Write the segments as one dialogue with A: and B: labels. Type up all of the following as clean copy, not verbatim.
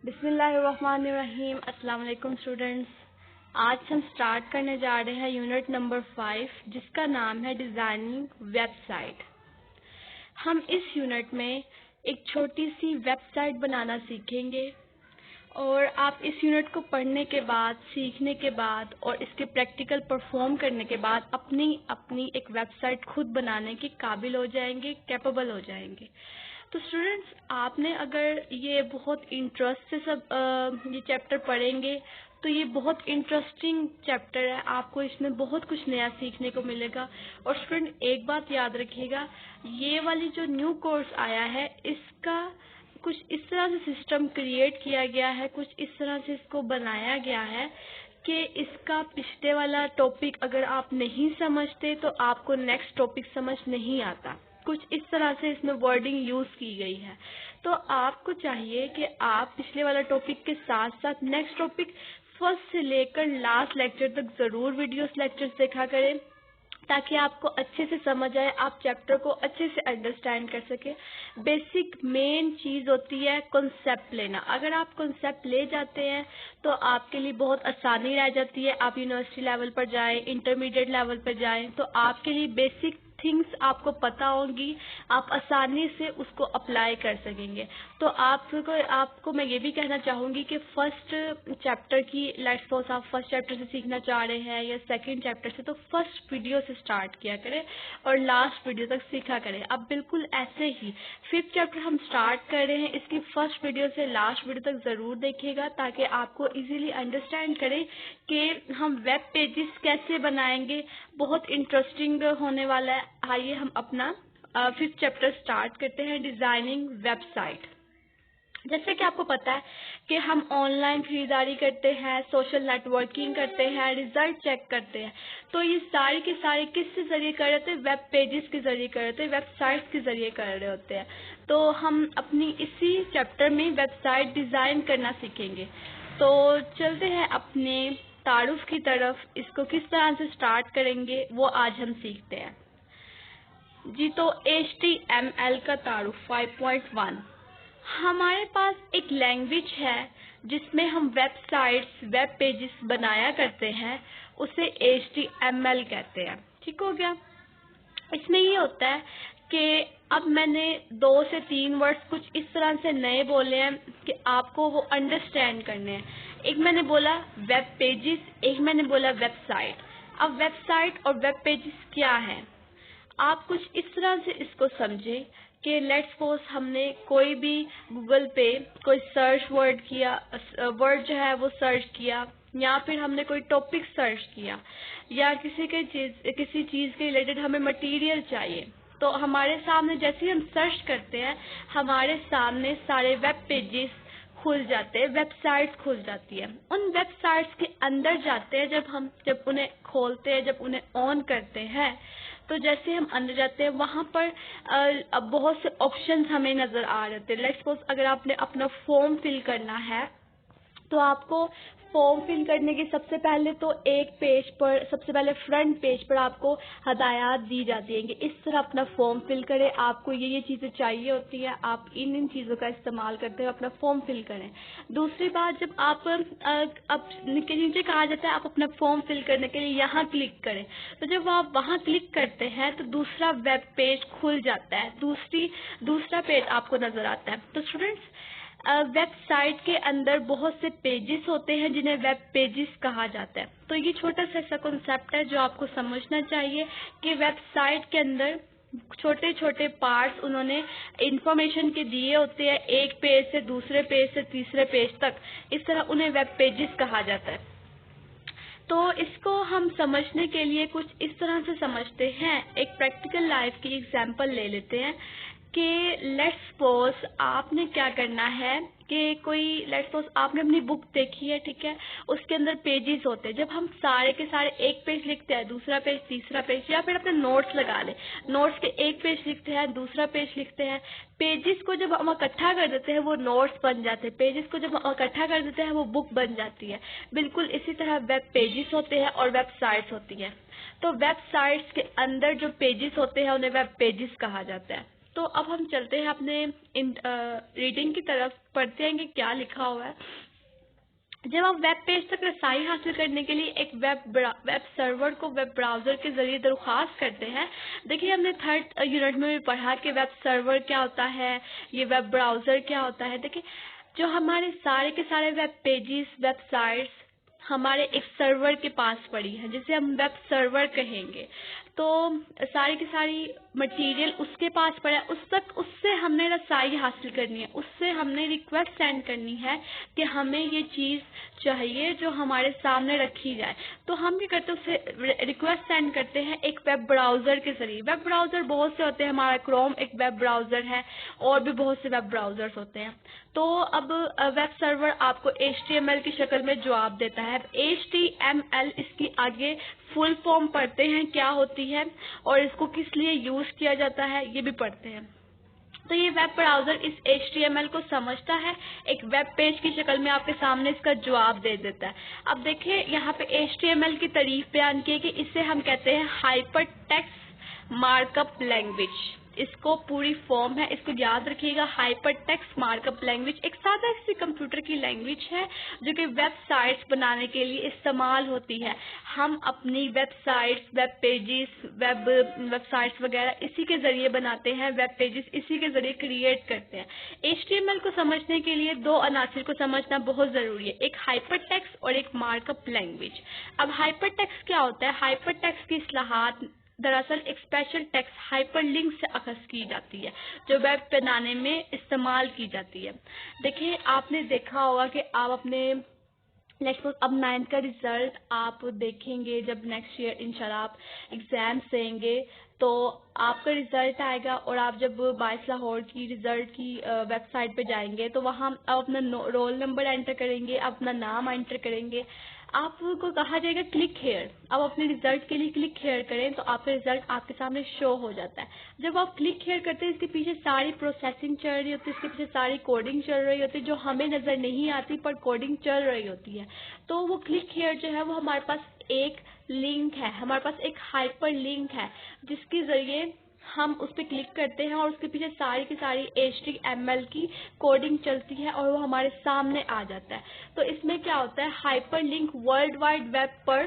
A: बिस्मिल्लाहिर्रहमानिर्रहीम। अस्सलाम वालेकुम स्टूडेंट्स। आज हम स्टार्ट करने जा रहे हैं यूनिट नंबर 5 जिसका नाम है डिज़ाइनिंग वेबसाइट। हम इस यूनिट में एक छोटी सी वेबसाइट बनाना सीखेंगे और आप इस यूनिट को पढ़ने के बाद, सीखने के बाद और इसके प्रैक्टिकल परफॉर्म करने के बाद अपनी एक वेबसाइट खुद बनाने के काबिल हो जाएंगे, कैपेबल हो जाएंगे। तो स्टूडेंट्स, आपने अगर ये बहुत इंटरेस्ट से ये चैप्टर पढ़ेंगे तो ये बहुत इंटरेस्टिंग चैप्टर है, आपको इसमें बहुत कुछ नया सीखने को मिलेगा। और स्टूडेंट, एक बात याद रखिएगा, ये वाली जो न्यू कोर्स आया है इसका कुछ इस तरह से सिस्टम क्रिएट किया गया है, कुछ इस तरह से इसको बनाया गया है कि इसका पिछले वाला टॉपिक अगर आप नहीं समझते तो आपको नेक्स्ट टॉपिक समझ नहीं आता। कुछ इस तरह से इसमें वर्डिंग यूज की गई है। तो आपको चाहिए कि आप पिछले वाला टॉपिक के साथ साथ नेक्स्ट टॉपिक फर्स्ट से लेकर लास्ट लेक्चर तक जरूर वीडियोस लेक्चर्स देखा करें ताकि आपको अच्छे से समझ आए, आप चैप्टर को अच्छे से अंडरस्टैंड कर सके। बेसिक मेन चीज होती है कॉन्सेप्ट लेना। अगर आप कॉन्सेप्ट ले जाते हैं तो आपके लिए बहुत आसानी रह जाती है। आप यूनिवर्सिटी लेवल पर जाएं, इंटरमीडिएट लेवल पर जाएं तो आपके लिए बेसिक थिंग्स आपको पता होंगी, आप आसानी से उसको अप्लाई कर सकेंगे। तो आपको मैं ये भी कहना चाहूँगी कि फर्स्ट चैप्टर की, लेट्स सपोज आप फर्स्ट चैप्टर से सीखना चाह रहे हैं या सेकंड चैप्टर से, तो फर्स्ट वीडियो से स्टार्ट किया करें और लास्ट वीडियो तक सीखा करें। अब बिल्कुल ऐसे ही फिफ्थ चैप्टर हम स्टार्ट कर रहे हैं, इसकी फर्स्ट वीडियो से लास्ट वीडियो तक ज़रूर देखिएगा ताकि आपको इजीली अंडरस्टैंड करें कि हम वेब पेजेस कैसे बनाएंगे। बहुत इंटरेस्टिंग होने वाला है। आइए हम अपना फिफ्थ चैप्टर स्टार्ट करते हैं, डिजाइनिंग वेबसाइट। जैसे कि आपको पता है कि हम ऑनलाइन खरीदारी करते हैं, सोशल नेटवर्किंग करते हैं, रिजल्ट चेक करते हैं, तो ये सारी के सारे किसके जरिए कर रहे होते हैं? वेब पेजेस के जरिए कर रहे होते हैं, वेबसाइट्स के जरिए कर रहे होते हैं। तो हम अपनी इसी चैप्टर में वेबसाइट डिजाइन करना सीखेंगे। तो चलते हैं अपने तारुफ की तरफ। इसको किस तरह से स्टार्ट करेंगे वो आज हम सीखते हैं जी। तो HTML का तारुफ 5.1। हमारे पास एक लैंग्वेज है जिसमें हम वेबसाइट्स, वेब पेजेस बनाया करते हैं, उसे HTML कहते हैं। ठीक हो गया। इसमें ये होता है कि अब मैंने 2 से 3 वर्ड्स कुछ इस तरह से नए बोले हैं कि आपको वो अंडरस्टैंड करने हैं। एक मैंने बोला वेब पेजेस, एक मैंने बोला वेबसाइट। अब वेबसाइट और वेब पेजेस क्या है, आप कुछ इस तरह से इसको समझें कि लेट्स सपोज हमने कोई भी गूगल पे कोई सर्च वर्ड किया, वर्ड जो है वो सर्च किया, या फिर हमने कोई टॉपिक सर्च किया, या किसी चीज़ के रिलेटेड हमें मटेरियल चाहिए, तो हमारे सामने जैसे ही हम सर्च करते हैं हमारे सामने सारे वेब पेजेस खुल जाते हैं, वेबसाइट्स खुल जाती है। उन वेबसाइट्स के अंदर जाते हैं, जब उन्हें खोलते हैं, जब उन्हें ऑन करते हैं, तो जैसे हम अंदर जाते हैं वहाँ पर अब बहुत से ऑप्शंस हमें नज़र आ रहे थे। लेट्स सपोज अगर आपने अपना फॉर्म फिल करना है तो आपको फॉर्म फिल करने के सबसे पहले तो एक पेज पर, सबसे पहले फ्रंट पेज पर आपको हदायत दी जाती है कि इस तरह अपना फॉर्म फिल करें, आपको ये चीज़ें चाहिए होती हैं, आप इन चीज़ों का इस्तेमाल करते हुए अपना फॉर्म फिल करें। दूसरी बात, जब आप अब नीचे कहा जाता है आप अपना फॉर्म फिल करने के लिए यहाँ क्लिक करें, तो जब आप वहाँ क्लिक करते हैं तो दूसरा वेब पेज खुल जाता है, दूसरा पेज आपको नज़र आता है। तो स्टूडेंट्स, वेबसाइट के अंदर बहुत से पेजेस होते हैं जिन्हें वेब पेजेस कहा जाता है। तो ये छोटा सा ऐसा कॉन्सेप्ट है जो आपको समझना चाहिए कि वेबसाइट के अंदर छोटे छोटे पार्ट्स उन्होंने इंफॉर्मेशन के दिए होते हैं, एक पेज से दूसरे पेज से तीसरे पेज तक, इस तरह उन्हें वेब पेजेस कहा जाता है। तो इसको हम समझने के लिए कुछ इस तरह से समझते हैं, एक प्रैक्टिकल लाइफ की एग्जांपल ले लेते हैं कि लेट्स सपोज आपने क्या करना है कि लेट्स सपोज आपने अपनी बुक देखी है, ठीक है, उसके अंदर पेजेस होते हैं। जब हम सारे के सारे एक पेज लिखते हैं, दूसरा पेज, तीसरा पेज, या फिर अपने नोट्स लगा ले, नोट्स के एक पेज लिखते हैं, दूसरा पेज लिखते हैं, पेजेस को जब हम इकट्ठा कर देते हैं वो नोट्स बन जाते हैं, पेजेस को जब हम इकट्ठा कर देते हैं वो बुक बन जाती है। बिल्कुल इसी तरह वेब पेजेस होते हैं और वेबसाइट्स होती हैं। तो वेबसाइट्स के अंदर जो पेजेस होते हैं उन्हें वेब पेजेस कहा जाता है। तो अब हम चलते हैं अपने रीडिंग की तरफ, पढ़ते हैं कि क्या लिखा हुआ है। जब आप वेब पेज तक रसाई हासिल करने के लिए एक वेब सर्वर को वेब ब्राउजर के जरिए दरख्वास्त करते हैं। देखिए, हमने थर्ड यूनिट में भी पढ़ा कि वेब सर्वर क्या होता है, ये वेब ब्राउजर क्या होता है। देखिए, जो हमारे सारे के सारे वेब पेजेस, वेबसाइट्स हमारे एक सर्वर के पास पड़ी है, जिसे हम वेब सर्वर कहेंगे। तो सारी की सारी मटेरियल उसके पास पड़ा है, उससे हमने रसाई हासिल करनी है, उससे हमने रिक्वेस्ट सेंड करनी है कि हमें ये चीज़ चाहिए जो हमारे सामने रखी जाए। तो हम क्या करते हैं, उससे रिक्वेस्ट सेंड करते हैं एक वेब ब्राउज़र के जरिए। वेब ब्राउज़र बहुत से होते हैं, हमारा क्रोम एक वेब ब्राउज़र है और भी बहुत से वेब ब्राउज़र्स होते हैं। तो अब वेब सर्वर आपको HTML की शक्ल में जवाब देता है। HTML इसकी आगे फुल फॉर्म पढ़ते हैं क्या होती है और इसको किस लिए यूज किया जाता है, ये भी पढ़ते हैं। तो ये वेब ब्राउजर इस HTML को समझता है, एक वेब पेज की शक्ल में आपके सामने इसका जवाब दे देता है। अब देखिए, यहाँ पे HTML की तारीफ बयान की है कि इसे हम कहते हैं हाइपर टेक्स्ट मार्कअप लैंग्वेज। इसको पूरी फॉर्म है, इसको याद रखिएगा। हाइपर टेक्स्ट मार्कअप लैंग्वेज एक सादा सी कंप्यूटर की लैंग्वेज है जो कि वेबसाइट्स बनाने के लिए इस्तेमाल होती है। हम अपनी वेबसाइट्स, वेब पेजेस, वेबसाइट्स वगैरह इसी के जरिए बनाते हैं, वेब पेजेस इसी के जरिए क्रिएट करते हैं। HTML को समझने के लिए दो अनासिर को समझना बहुत जरूरी है, एक हाइपर टेक्स्ट और एक मार्कअप लैंग्वेज। अब हाइपर टेक्स्ट क्या होता है? हाइपर टेक्स्ट की इस्लाहात दरअसल एक स्पेशल टेक्स्ट हाइपरलिंक से अखज़ की जाती है जो वेब बनाने में इस्तेमाल की जाती है। देखिए, आपने देखा होगा कि आप अपने नेक्स्ट अब 9th का रिजल्ट आप देखेंगे जब नेक्स्ट ईयर इंशाल्लाह आप एग्जाम्स देंगे, तो आपका रिजल्ट आएगा और आप जब 22 लाहौर की रिजल्ट की वेबसाइट पे जाएंगे तो वहाँ आप अपना रोल नंबर एंटर करेंगे, अपना नाम एंटर करेंगे, आपको कहा जाएगा क्लिक हेयर। अब अपने रिजल्ट के लिए क्लिक हेयर करें तो आपका रिजल्ट आपके सामने शो हो जाता है। जब आप क्लिक हेयर करते हैं, इसके पीछे सारी प्रोसेसिंग चल रही होती है, इसके पीछे सारी कोडिंग चल रही होती है जो हमें नजर नहीं आती पर कोडिंग चल रही होती है। तो वो क्लिक हेयर जो है वो हमारे पास एक लिंक है, हमारे पास एक हाइपर लिंक है जिसके जरिए हम उस पर क्लिक करते हैं और उसके पीछे सारी की सारी HTML की कोडिंग चलती है और वो हमारे सामने आ जाता है। तो इसमें क्या होता है, hyper link world wide web पर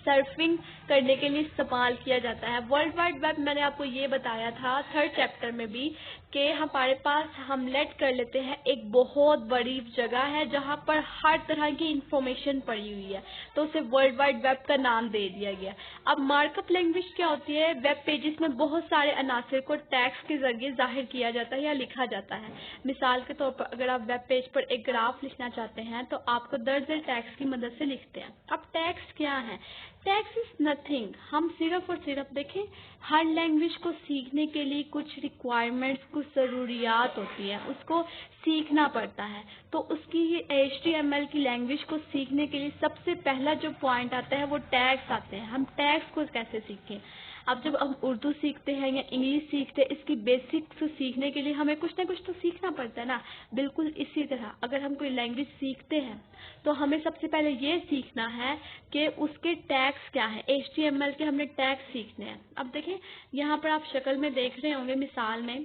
A: सर्फिंग करने के लिए इस्तेमाल किया जाता है। वर्ल्ड वाइड वेब मैंने आपको ये बताया था थर्ड चैप्टर में भी कि हमारे पास हम लेट कर लेते हैं एक बहुत बड़ी जगह है जहाँ पर हर तरह की इंफॉर्मेशन पड़ी हुई है, तो उसे वर्ल्ड वाइड वेब का नाम दे दिया गया। अब मार्कअप लैंग्वेज क्या होती है? वेब पेजेस में बहुत सारे अनासिर को टैग्स के जरिए जाहिर किया जाता है या लिखा जाता है। मिसाल के तौर पर अगर आप वेब पेज पर एक ग्राफ लिखना चाहते हैं तो आपको दर्जन टैग्स की मदद से लिखते हैं। अब टैग्स क्या है? टैग्स इज नथिंग, हम सिर्फ और सिर्फ देखें, हर लैंग्वेज को सीखने के लिए कुछ रिक्वायरमेंट्स, कुछ ज़रूरियात होती है, उसको सीखना पड़ता है। तो उसकी HTML की लैंग्वेज को सीखने के लिए सबसे पहला जो पॉइंट आता है वो टैग्स आते हैं। हम टैग्स को कैसे सीखें? अब जब हम उर्दू सीखते हैं या इंग्लिश सीखते हैं, इसकी बेसिक्स सीखने के लिए हमें कुछ ना कुछ तो सीखना पड़ता है ना। बिल्कुल इसी तरह अगर हम कोई लैंग्वेज सीखते हैं तो हमें सबसे पहले ये सीखना है कि उसके टैग्स क्या हैं। HTML के हमने टैग्स सीखने हैं। अब देखें, यहाँ पर आप शक्ल में देख रहे होंगे मिसाल में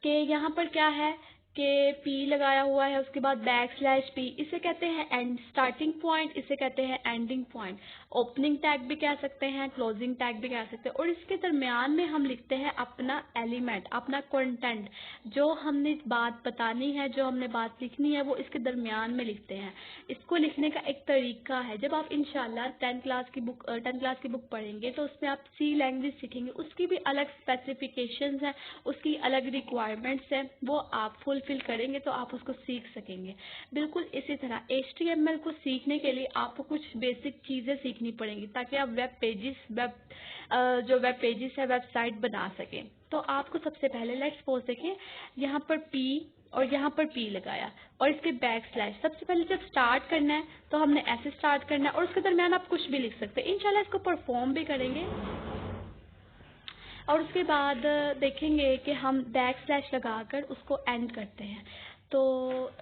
A: कि यहाँ पर क्या है कि P लगाया हुआ है, उसके बाद \P, इसे कहते हैं एंड स्टार्टिंग पॉइंट, इसे कहते हैं एंडिंग पॉइंट। ओपनिंग टैग भी कह सकते हैं, क्लोजिंग टैग भी कह सकते हैं। और इसके दरमियान में हम लिखते हैं अपना एलिमेंट, अपना कंटेंट, जो हमने बात बतानी है, जो हमने बात लिखनी है, वो इसके दरमियान में लिखते हैं। इसको लिखने का एक तरीका है, जब आप इंशाल्लाह 10th क्लास की बुक पढ़ेंगे तो उसमें आप C लैंग्वेज सीखेंगे, उसकी भी अलग स्पेसिफिकेशंस हैं, उसकी अलग रिक्वायरमेंट्स हैं, वो आप फुलफिल करेंगे तो आप उसको सीख सकेंगे। बिल्कुल इसी तरह HTML को सीखने के लिए आपको कुछ बेसिक चीज़ें सीखनी पड़ेंगी ताकि आप वेब पेजेस है, वेबसाइट बना सकें। तो आपको सबसे पहले लेट्स सपोज देखें, यहाँ पर P और यहाँ पर P लगाया और इसके \। सबसे पहले जब स्टार्ट करना है तो हमने ऐसे स्टार्ट करना है और उसके दरमियान आप कुछ भी लिख सकते हैं। इंशाल्लाह इसको परफॉर्म भी करेंगे और उसके बाद देखेंगे कि हम \/ लगाकर उसको एंड करते हैं। तो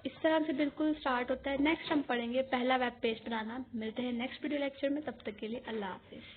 A: इस तरह से बिल्कुल स्टार्ट होता है। नेक्स्ट हम पढ़ेंगे पहला वेब पेज बनाना। मिलते हैं नेक्स्ट वीडियो लेक्चर में, तब तक के लिए अल्लाह हाफिज़।